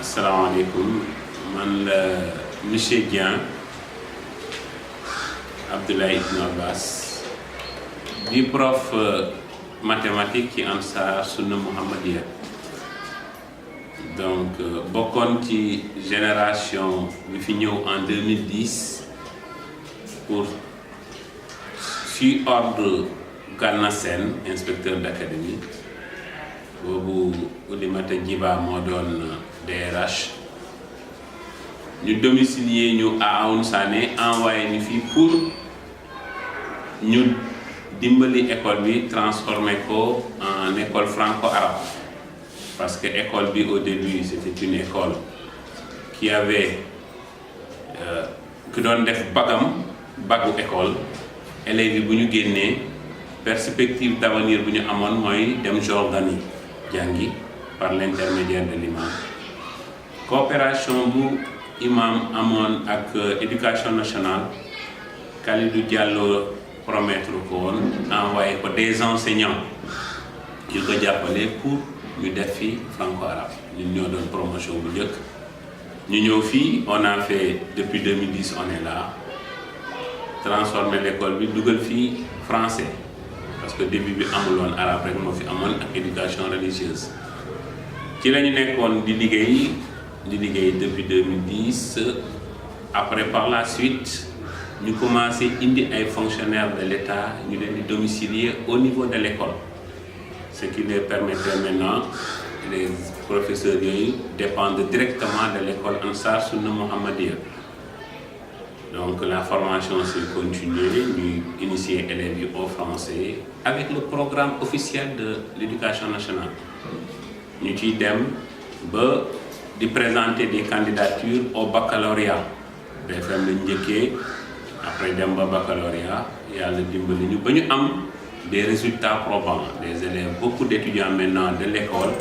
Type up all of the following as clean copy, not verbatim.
asalaamaaleykum man la monsieur Dieng Abdoulaye Ibn Abbas di prof mathématique ci Ansar Sunna Muhammadiya donc bokkoon ci génération bi fi ñëw en 2010 pour sur ordre Gana Sène inspecteur d'académie boobu Oulimata Djiba moo doon DRH ñu domicilier ñu à Aoun Sané envoyé ñu fii pour ñu dimbali école bi transformer ko en école franco-arabe parce que école bi au début c'était une école qui avait ki doon def bagu école élèves yi bu ñu génnee perspective d'avenir bu ñu amoon mooy dem Jordanie jàngi par l'intermédiaire de l'imam coopération bu imam amoon ak éducation nationale Kalidou Diallo promettre ko woon envoyé ko des enseignants yu ko jàppale pour ñu def fi franco-arabe ñun ñoo doon promotion bu njëkk ñu ñëw fii on a fait depuis 2010 on est là transformer l'école bi dugal fii français parce que début bi amuloon arabe rek moo fi amoon ak éducation religieuse ci la ñu nekkoon di liggéey depuis 2010 après par la suite ñu commencé indi ay fonctionnaires de l'État ñu leen di domicilier au niveau de l'école ce qui leur permettait maintenant les professeurs yooyu dépendent directement de l'école Ansar Sunna Muhammadiya. Donc la formation s'est continuée, nous initier élèves au français avec le programme officiel de l'éducation nationale. Nous avons présenter des candidatures au baccalauréat. Après le baccalauréat, il y a des résultats probants. Les élèves, beaucoup d'étudiants maintenant de l'école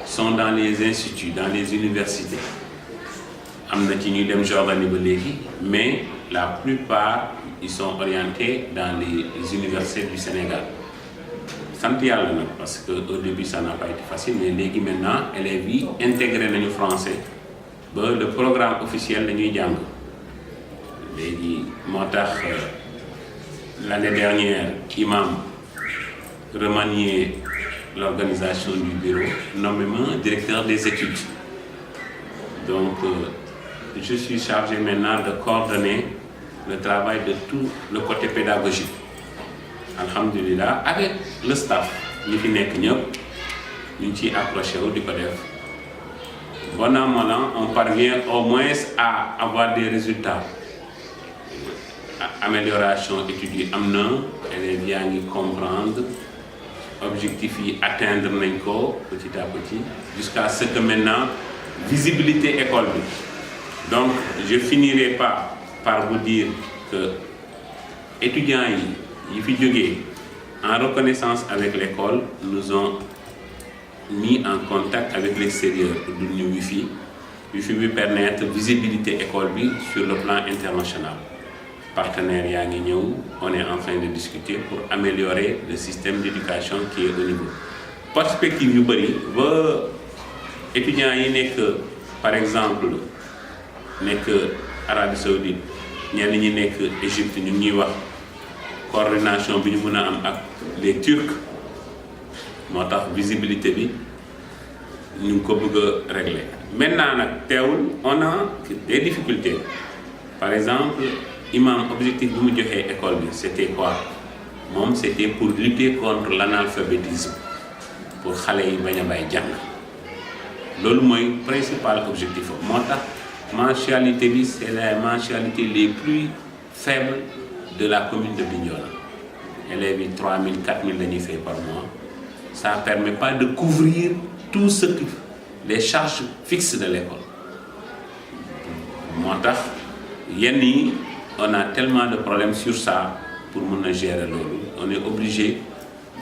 sont dans les instituts, dans les universités. Mais la plupart ils sont orientés dans les universités du Sénégal. Parce qu'au début ça n'a pas été facile, mais maintenant élèves yi intégré le français. Le programme officiel de Nuyang. L'année dernière, Imam remanié l'organisation du bureau, nommément directeur des études. Donc, je suis chargé maintenant de coordonner le travail de tout le côté pédagogique. Alhamdulillah, avec le staff, nous sommes approchés du CODEF. Bon an, mal an, on parvient au moins à avoir des résultats. Amélioration étudiée amna, élèves qui comprendre, objectif atteindre petit à petit, jusqu'à ce que maintenant, visibilité école. Donc, je finirai pas par vous dire que étudiants en reconnaissance avec l'école nous ont mis en contact avec l'extérieur pour nous Wi-Fi lui permettre visibilité école sur le plan international. Partenaires on est en train de discuter pour améliorer le système d'éducation qui est au niveau. Perspective yu bari ba étudiants yi par exemple Arabie Saoudite ñenn ñi Égypte ñu ñuy wax coordination bi ñu mëna am ak les Turcs motax visibilité bi ñu ko bëgg régler. Maintenant nak téwul on a des difficultés. Par exemple, imam objectif bi mu joxé école bi c'était quoi? C'était pour lutter contre l'analphabétisme pour xalé yi baña bay jang. Lolu moy principal objectif. Motax mensualité bi c'est la mensualité les plus faibles de la commune de Bignona. Élèves 3 000, 4 000 lañuy fait par mois. Ça ne permet pas de couvrir tout ce que les charges fixes de l'école. Motax yenni on a tellement de problèmes sur ça pour nous gérer lolu. On est obligé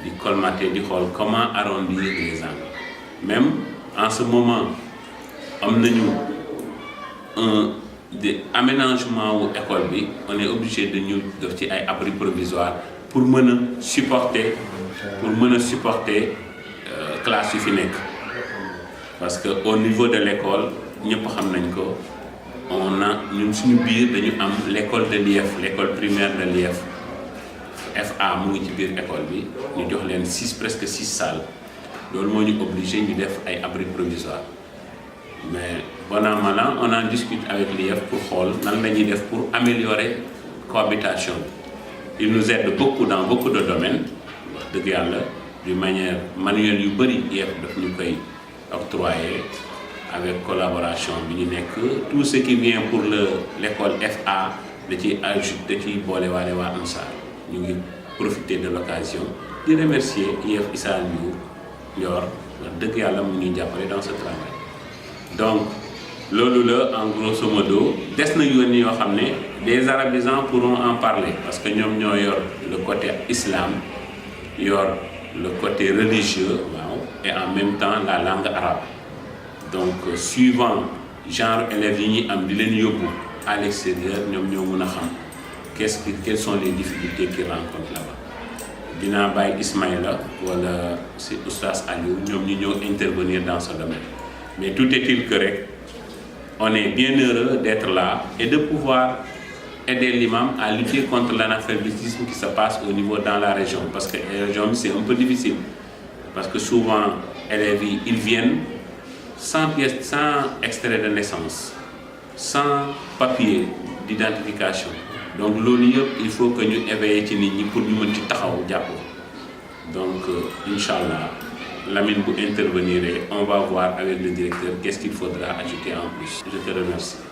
de colmater comment arrondir les angles. Même en ce moment am nañu un aménagement ou école bi, on est obligé de nous def ci ay abri provisoire pour supporter classe yu fi nek. Parce que au niveau de l'école ñëpp xam nañ ko on a ñun suñu biir dañu am l'école de l'IEF, l'école primaire de l'IEF FA mu ngi ci biir école bi ñu jox leen presque 6 salles loolu moo ñu obligé ñu def ay abris provisoires mais bon an mal an on en discute avec l'IEF pour xool nan la ñuy def pour améliorer cohabitation bi. Il nous aide beaucoup dans beaucoup de domaines wax dëgg yàlla d'une manière manuelle yu bëri IEF daf ñu koy octroyer avec collaboration bi ñu nekk tout ce qui vient pour l'école FA da ciy ajoute da ciy boole waale waa ANSAR ñu ngi profiter de l'occasion di remercier IEF Issa Ndior wax dëgg yàlla mu ngi jàppale dans ce travail. Donc loolu la en grosso modo des na yoon yoo xam ne les arabisants pourront en parler parce que ñoom ñoo yor le côté islam yor le côté religieux waaw et en même temps la langue arabe. Donc suivant genre élèves yi ñuy am di leen yóbbu à l'extérieur ñoom ñoo mën a xam quelles sont les difficultés qu'ils rencontrent là-bas. Dinaa bàyyi Ismaïla wala si Oustaz Aliou ñoom ñu ñëw intervenir dans ce domaine mais tout est-il que rek on est bien heureux d'être là et de pouvoir aider l'imam à lutter contre l'analphabétisme qui se passe au niveau dans la région parce que la région c'est un peu difficile parce que souvent élèves yi ils viennent sans pièce, sans extrait de naissance, sans papier d'identification. Donc loolu yëpp il faut que ñu éveiller ci nit ñi pour ñu mën ci taxaw jàpp. Donc inchallah Lamine bu intervenir on va voir avec le directeur qu'est-ce qu'il faudra ajouter en plus. Je te remercie.